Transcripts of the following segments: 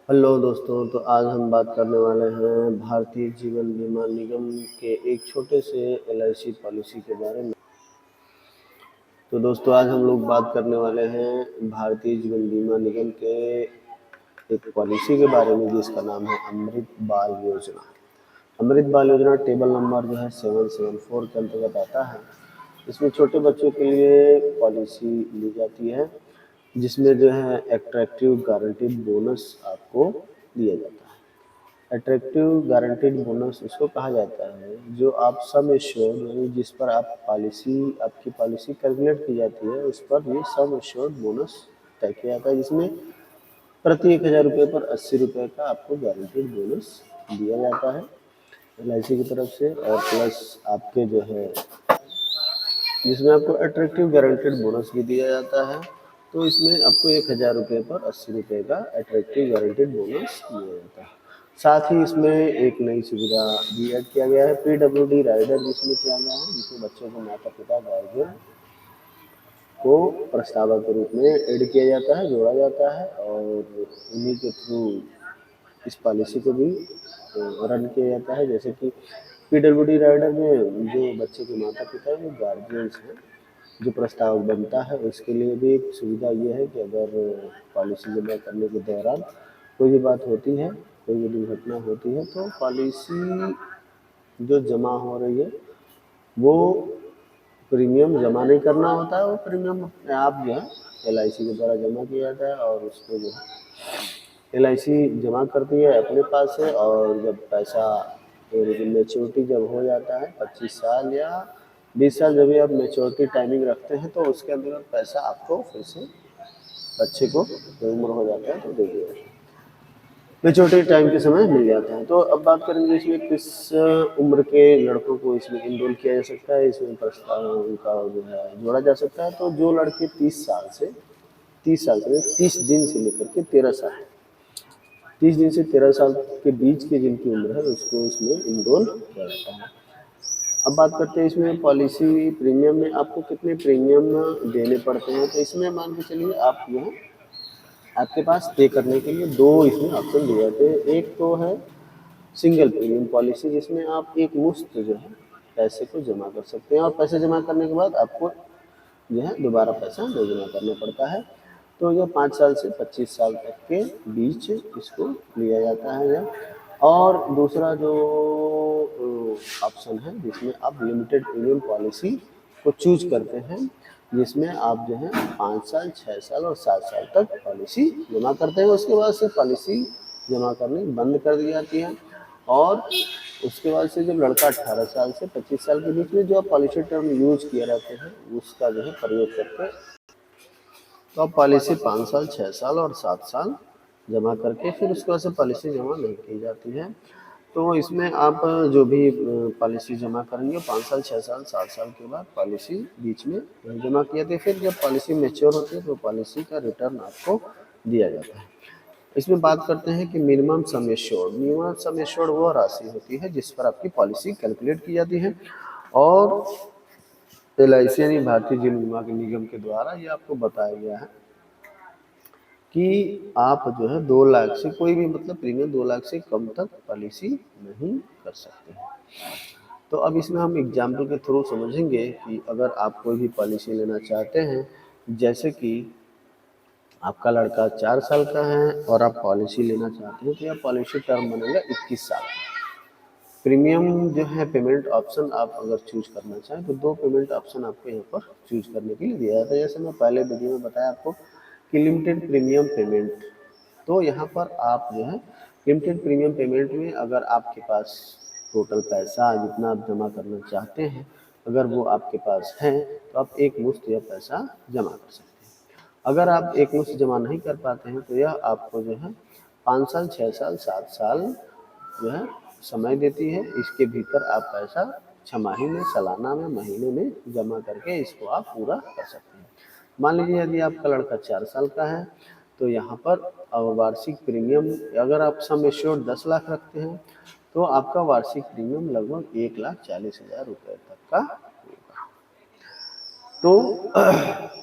Hello दोस्तों, तो आज हम बात करने वाले हैं भारतीय जीवन बीमा निगम के एक छोटे से एलआईसी पॉलिसी के बारे में। तो दोस्तों, आज हम लोग बात करने वाले हैं भारतीय जीवन बीमा निगम के एक पॉलिसी के बारे में जिसका नाम है अमृत बाल योजना। अमृत बाल योजना टेबल नंबर जो है 774 के अंतर्गत आता है। इसमें छोटे बच्चों के लिए पॉलिसी ली जाती है जिसमें जो है एट्रैक्टिव गारंटीड बोनस आपको दिया जाता है। अट्रैक्टिव गारंटीड बोनस उसको कहा जाता है जो आप सम एश्योर्ड यानी जिस पर आपकी पॉलिसी कैलकुलेट की जाती है उस पर ये सम एश्योर्ड बोनस तय किया जाता है, जिसमें प्रति 1,000 रुपये पर 80 रुपये का आपको गारंटीड बोनस दिया जाता है एलआईसी की तरफ से। और प्लस आपके जो है जिसमें आपको अट्रैक्टिव गारंटेड बोनस भी दिया जाता है। तो इसमें आपको 1,000 रुपये पर 80 रुपये का अट्रैक्टिव गारंटेड बोनस दिया जाता है। साथ ही इसमें एक नई सुविधा भी ऐड किया गया है, पीडब्ल्यूडी राइडर जिसमें किया गया है, जिसमें बच्चों के माता पिता गार्जियन को प्रस्तावक के रूप में ऐड किया जाता है, जोड़ा जाता है और उन्हीं के थ्रू इस पॉलिसी को भी रन किया जाता है। जैसे कि पीडब्ल्यूडी राइडर में जो बच्चे के माता पिता जो गार्जियंस हैं, जो प्रस्तावक बनता है उसके लिए भी एक सुविधा ये है कि अगर पॉलिसी जमा करने के दौरान कोई भी बात होती है, कोई भी दुर्घटना होती है, तो पॉलिसी जो जमा हो रही है वो प्रीमियम जमा नहीं करना होता है, वो प्रीमियम अपने आप जो है एलआईसी के द्वारा जमा किया जाता है और उसको जो है एलआईसी जमा करती है अपने पास से। और जब पैसा मैच्योरिटी जब हो जाता है 25 साल या 20 साल, जब भी आप मैच्योरिटी टाइमिंग रखते हैं तो उसके अंदर पैसा आपको फिर से बच्चे को उम्र हो जाता है तो दे दिया जाता है, मेच्योरिटी टाइम के समय मिल जाता है। तो अब बात करेंगे इसमें किस उम्र के लड़कों को इसमें इनरोल किया जा सकता है, इसमें प्रस्ताव उनका जो है जोड़ा जा सकता है। तो जो लड़के 30 दिन से लेकर के 13 साल, 30 दिन से 13 साल के बीच के जिनकी उम्र है उसको इसमें इनरोल किया जाता है। अब बात करते हैं इसमें पॉलिसी प्रीमियम में आपको कितने प्रीमियम देने पड़ते हैं। तो इसमें मान के चलिए आप जो है आपके पास पे करने के लिए दो इसमें ऑप्शन दिए जाते हैं। एक तो है सिंगल प्रीमियम पॉलिसी जिसमें आप एक मुश्त जो है पैसे को जमा कर सकते हैं और पैसे जमा करने के बाद आपको जो है दोबारा पैसा नहीं जमा करना पड़ता है। तो यह 5 साल से 25 साल तक के बीच इसको लिया जाता है यह। और दूसरा जो ऑप्शन है जिसमें आप लिमिटेड प्रीमियम पॉलिसी को चूज करते हैं, जिसमें आप जो है 5 साल, 6 साल और 7 साल तक पॉलिसी जमा करते हैं। उसके बाद से पॉलिसी जमा करनी बंद कर दी जाती है और उसके बाद से जब लड़का 18 साल से 25 साल के बीच में जो आप पॉलिसी टर्म यूज किए रहते हैं उसका जो है प्रयोग करके तो आप पॉलिसी 5 साल, 6 साल और 7 साल जमा करके फिर उसके बाद से पॉलिसी जमा नहीं की जाती है। तो इसमें आप जो भी पॉलिसी जमा करेंगे 5 साल, 6 साल, 7 साल के बाद पॉलिसी बीच में जमा की जाती है। फिर जब पॉलिसी मैच्योर होती है तो पॉलिसी का रिटर्न आपको दिया जाता है। इसमें बात करते हैं कि मिनिमम सम एश्योर्ड वह राशि होती है जिस पर आपकी पॉलिसी कैलकुलेट की जाती है और एलआईसी यानी भारतीय जीवन बीमा निगम के द्वारा ये आपको बताया गया है कि आप जो है 2 लाख से कोई भी मतलब प्रीमियम 2 लाख से कम तक पॉलिसी नहीं कर सकते हैं। तो अब इसमें हम एग्जाम्पल के थ्रू समझेंगे कि अगर आप कोई भी पॉलिसी लेना चाहते हैं, जैसे कि आपका लड़का 4 साल का है और आप पॉलिसी लेना चाहते हैं, तो यह पॉलिसी टर्म बनेगा 21 साल। प्रीमियम जो है पेमेंट ऑप्शन आप अगर चूज करना चाहें तो दो पेमेंट ऑप्शन आपको यहाँ पर चूज करने के लिए दिया जाता है। जैसे मैं पहले वीडियो में बताया आपको कि लिमिटेड प्रीमियम पेमेंट, तो यहाँ पर आप जो है लिमिटेड प्रीमियम पेमेंट में अगर आपके पास टोटल पैसा जितना आप जमा करना चाहते हैं अगर वो आपके पास है तो आप एक मुश्त यह पैसा जमा कर सकते हैं। अगर आप एक मुश्त जमा नहीं कर पाते हैं तो यह आपको जो है 5 साल, 6 साल, 7 साल जो है समय देती है। इसके भीतर आप पैसा छमाही में, सालाना में, महीने में जमा करके इसको आप पूरा कर सकते हैं। मान लीजिए यदि आपका लड़का 4 साल का है तो यहाँ पर वार्षिक प्रीमियम अगर आप सम एश्योर्ड 10 लाख रखते हैं तो आपका वार्षिक प्रीमियम लगभग 1,40,000 रुपये तक का होगा। तो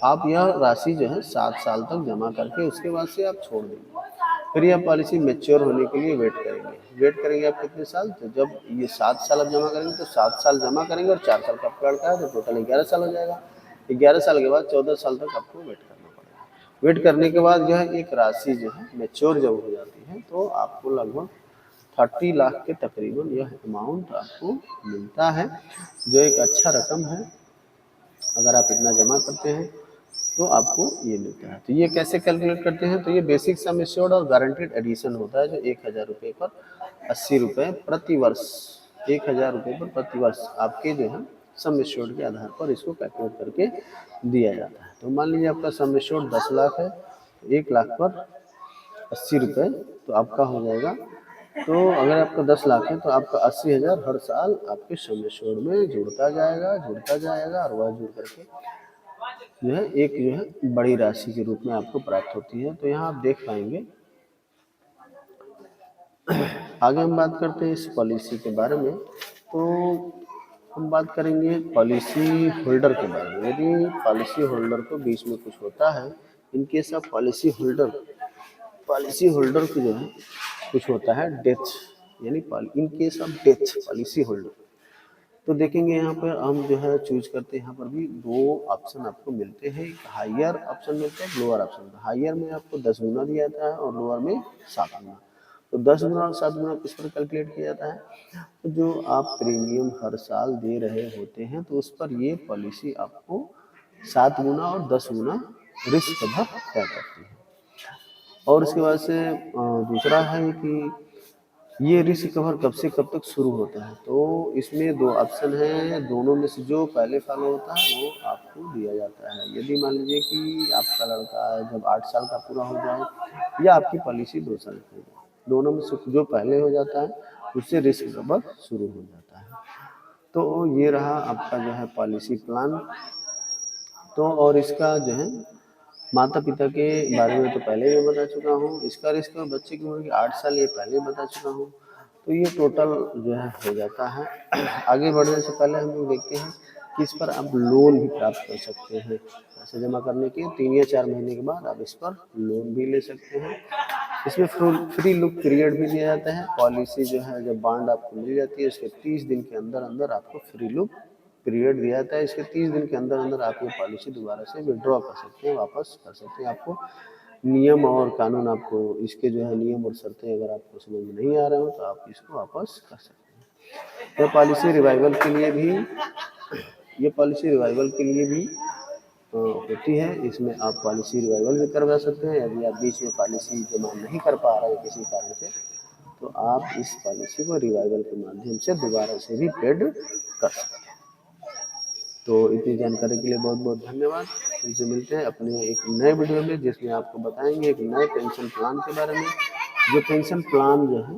आप यह राशि जो है 7 साल तक जमा करके उसके बाद से आप छोड़ देंगे। फिर यह पॉलिसी मैच्योर होने के लिए वेट करेंगे आप कितने साल, तो जब ये 7 साल आप जमा करेंगे तो 7 साल जमा करेंगे और 4 साल का आपका लड़का है तो टोटल 11 साल हो जाएगा। 11 साल के बाद 14 साल तक आपको वेट करना पड़ेगा। वेट करने के बाद जो है एक राशि जो है मैच्योर जब हो जाती है तो आपको लगभग 30 लाख के तकरीबन यह अमाउंट आपको मिलता है, जो एक अच्छा रकम है। अगर आप इतना जमा करते हैं तो आपको ये मिलता है। तो ये कैसे कैलकुलेट करते हैं, तो ये बेसिक सम एश्योर्ड और गारंटेड एडिशन होता है, जो 1000 रुपये पर 80 रुपये प्रति वर्ष, 1000 रुपये पर प्रति वर्ष आपके जो है सम एश्योर्ड के आधार पर इसको कैलकुलेट करके दिया जाता है। तो मान लीजिए आपका सम एश्योर्ड 10 लाख है, तो 1 लाख पर 80 रुपये तो आपका हो जाएगा। तो अगर आपका 10 लाख है तो आपका 80,000 हर साल आपके सम एश्योर्ड में जुड़ता जाएगा और वह जुड़ करके जो है एक जो है बड़ी राशि के रूप में आपको प्राप्त होती है। तो यहाँ आप देख पाएंगे। आगे हम बात करते हैं इस पॉलिसी के बारे में। तो हम बात करेंगे पॉलिसी होल्डर के बारे में। यदि पॉलिसी होल्डर को बीच में कुछ होता है, in case of policy holder को जो है कुछ होता है डेथ, यानी in case of death policy holder, तो देखेंगे यहाँ पर हम जो है चूज करते हैं। यहाँ पर भी 2 ऑप्शन आपको मिलते हैं, एक हायर ऑप्शन मिलता है, लोअर ऑप्शन। हायर में आपको 10 गुना दिया जाता है और लोअर में 7 गुना। तो 10 गुना और 7 गुना किस पर कैलकुलेट किया जाता है, तो जो आप प्रीमियम हर साल दे रहे होते हैं तो उस पर ये पॉलिसी आपको 7 गुना और 10 गुना रिस्क कवर तय करती है। और उसके बाद से दूसरा है कि ये रिस्क कवर कब से कब तक शुरू होता है, तो इसमें 2 ऑप्शन हैं, दोनों में से जो पहले फॉलो होता है वो आपको दिया जाता है। यदि मान लीजिए कि आपका लड़का जब 8 साल का पूरा हो जाए या आपकी पॉलिसी 2 साल की हो जाए, दोनों में से जो पहले हो जाता है उससे रिस्क कवर शुरू हो जाता है। तो ये रहा आपका जो है पॉलिसी प्लान। तो और इसका जो है माता पिता के बारे में तो पहले ही बता चुका हूँ। इसका रिस्क बच्चे की उम्र की 8 साल ये पहले बता चुका हूँ। तो ये टोटल जो है हो जाता है। आगे बढ़ने से पहले हम लोग देखते हैं कि इस पर आप लोन भी प्राप्त कर सकते हैं। पैसे जमा करने के 3 या 4 महीने के बाद आप इस पर लोन भी ले सकते हैं। इसमें फ्री लुक पीरियड भी दिया जाता है। पॉलिसी जो है जब बॉन्ड आपको मिल जाती है उसके 30 दिन के अंदर अंदर आपको फ्री लुक पीरियड दिया जाता है। इसके 30 दिन के अंदर अंदर आप ये पॉलिसी दोबारा से विड्रॉ कर सकते हैं, वापस कर सकते हैं। आपको नियम और कानून, आपको इसके जो है नियम और शर्तें अगर आपको समझ में नहीं आ रहे हो तो आप इसको वापस कर सकते हैं। ये पॉलिसी रिवाइवल के लिए भी होती है। इसमें आप पॉलिसी रिवाइवल भी करवा सकते हैं। यदि आप बीच में पॉलिसी जमा नहीं कर पा रहे हैं किसी कारण से, तो आप इस पॉलिसी को रिवाइवल के माध्यम से दोबारा से भी पेड कर सकते हैं। तो इतनी जानकारी के लिए बहुत बहुत धन्यवाद। फिर से मिलते हैं अपने एक नए वीडियो में, जिसमें आपको बताएंगे एक नए पेंशन प्लान के बारे में। जो पेंशन प्लान जो है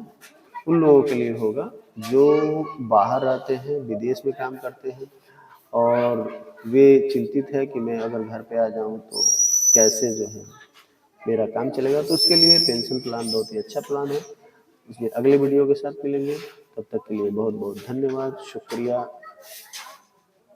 उन लोगों के लिए होगा जो बाहर रहते हैं, विदेश में काम करते हैं और वे चिंतित है कि मैं अगर घर पे आ जाऊं तो कैसे जो है मेरा काम चलेगा। तो उसके लिए पेंशन प्लान बहुत ही अच्छा प्लान है। इसमें अगले वीडियो के साथ मिलेंगे। तब तक के लिए बहुत बहुत धन्यवाद, शुक्रिया।